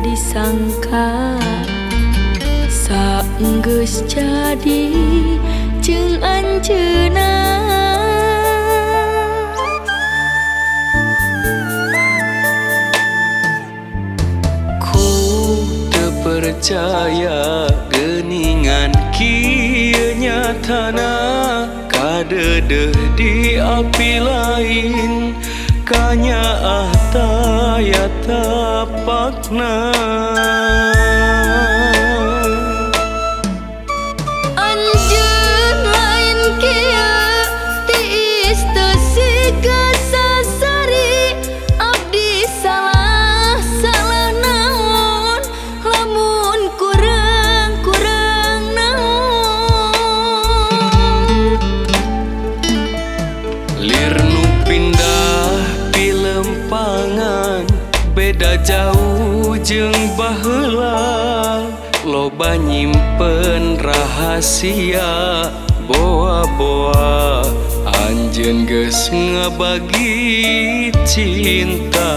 Disangka saenggeus jadi jeung anjeunna ku teu percaya geuningan kieu nyatana kadeudeuh di api lain kanyaah taya tapakna anjeun lain kieu tiis teu siga sasari abdi salah naon lamun kurang naon lir nu pindah pilempangan beda jauh jeung baheula loba nyimpen rahasia boa-boa anjeun geus ngabagi cinta.